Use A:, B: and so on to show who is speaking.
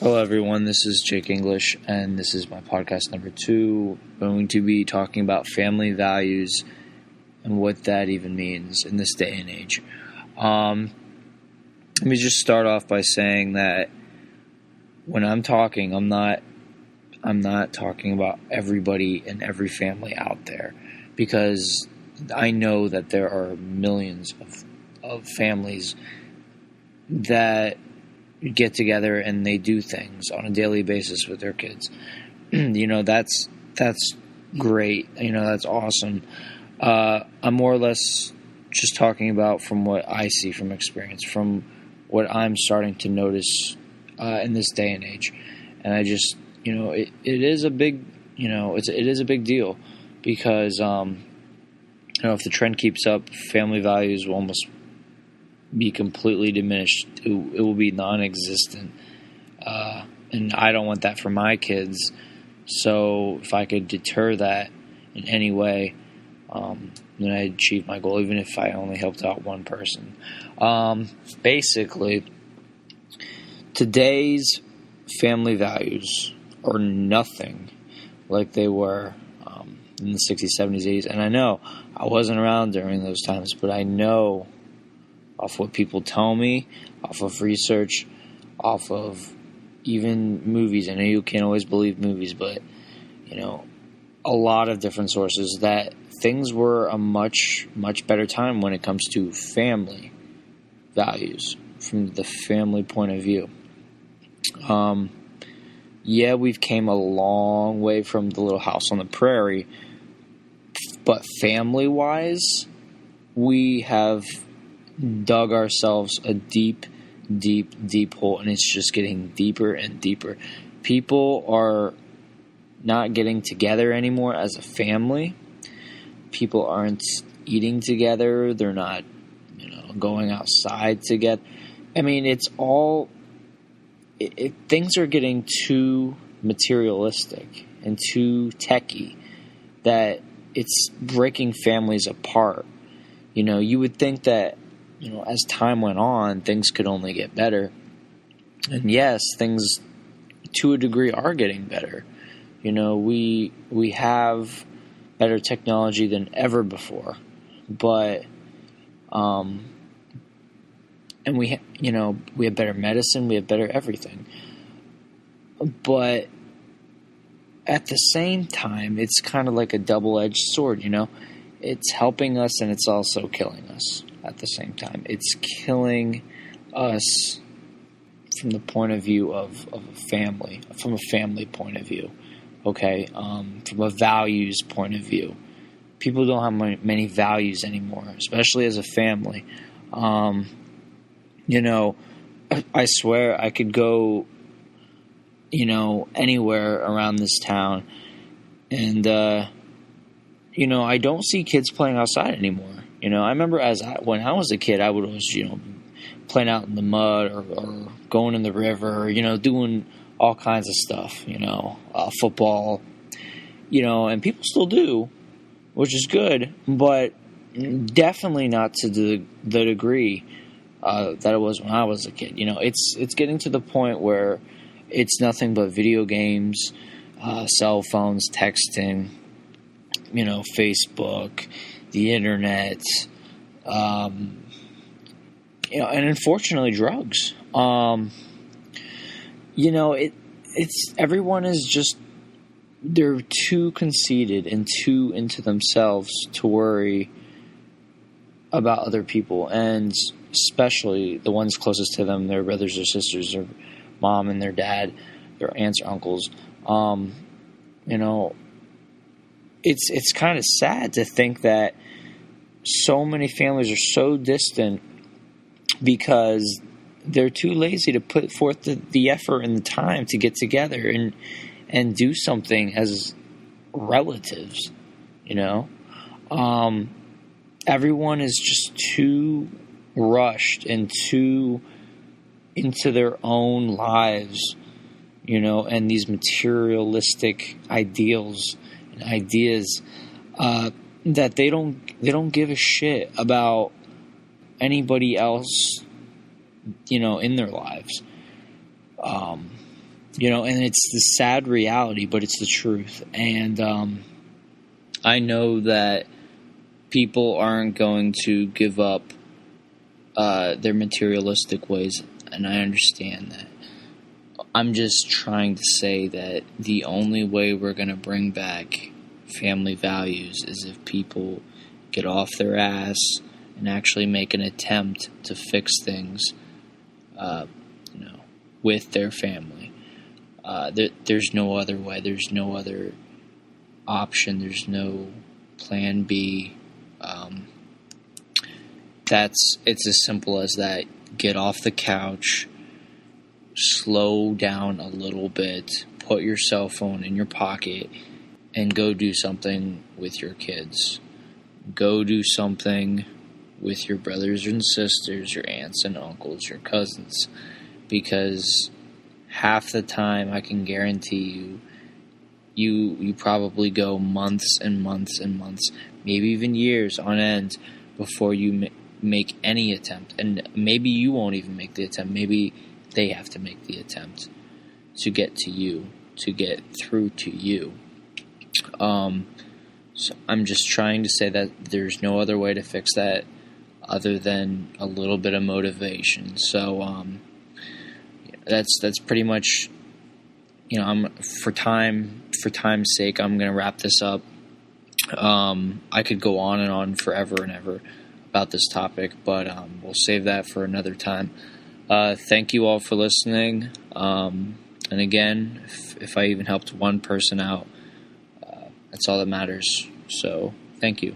A: Hello everyone, this is Jake English, and this is my podcast number 2. I'm going to be talking about family values and what that even means in this day and age. Let me just start off by saying that when I'm talking, I'm not talking about everybody and every family out there, because I know that there are millions of families that get together and they do things on a daily basis with their kids. That's great. That's awesome. I'm more or less just talking about from what I see from experience, from what I'm starting to notice in this day and age. And I just, it is a big, it is a big deal, because, if the trend keeps up, family values will almost be completely diminished. It will be non-existent, and I don't want that for my kids. So if I could deter that in any way, then I'd achieve my goal, even if I only helped out one person. Basically, today's family values are nothing like they were in the 60s, 70s, 80s. And I know I wasn't around during those times, but I know off what people tell me, off of research, off of even movies. I know you can't always believe movies, but, a lot of different sources, that things were a much, much better time when it comes to family values, from the family point of view. We've came a long way from the little house on the prairie, but family-wise, we have dug ourselves a deep, deep, deep hole, and it's just getting deeper and deeper. People are not getting together anymore as a family. People aren't eating together. They're not, going outside together. I mean, it's all... things are getting too materialistic and too techy that it's breaking families apart. You would think that, as time went on, things could only get better. And yes, things to a degree are getting better. We have better technology than ever before, but and we have better medicine, we have better everything. But at the same time, it's kind of like a double-edged sword, It's helping us and it's also killing us at the same time. It's killing us from the point of view of a family, from a family point of view, okay? From a values point of view. People don't have many values anymore, especially as a family. I swear I could go, anywhere around this town, and, I don't see kids playing outside anymore. I remember when I was a kid, I would always, playing out in the mud or going in the river, doing all kinds of stuff, football, and people still do, which is good, but definitely not to the degree that it was when I was a kid. It's getting to the point where it's nothing but video games, cell phones, texting, Facebook, the internet, and unfortunately drugs. It's everyone is just, they're too conceited and too into themselves to worry about other people, and especially the ones closest to them, their brothers or sisters, their mom and their dad, their aunts or uncles. It's kind of sad to think that so many families are so distant because they're too lazy to put forth the effort and the time to get together and do something as relatives, Everyone is just too rushed and too into their own lives, and these materialistic ideals and ideas that they don't give a shit about anybody else, in their lives. And it's the sad reality, but it's the truth. And I know that people aren't going to give up their materialistic ways, and I understand that. I'm just trying to say that the only way we're going to bring back family values is if people get off their ass and actually make an attempt to fix things, with their family. There's no other way. There's no other option. There's no plan B. It's as simple as that. Get off the couch, slow down a little bit, put your cell phone in your pocket, and go do something with your kids. Go do something with your brothers and sisters, your aunts and uncles, your cousins. Because half the time, I can guarantee you probably go months and months and months, maybe even years on end, before you make any attempt. And maybe you won't even make the attempt. Maybe they have to make the attempt to get to you, to get through to you. So I'm just trying to say that there's no other way to fix that other than a little bit of motivation. So that's pretty much, I'm for time's sake, I'm gonna wrap this up. I could go on and on forever and ever about this topic, but we'll save that for another time. Thank you all for listening. And again, if I even helped one person out, that's all that matters. So, thank you.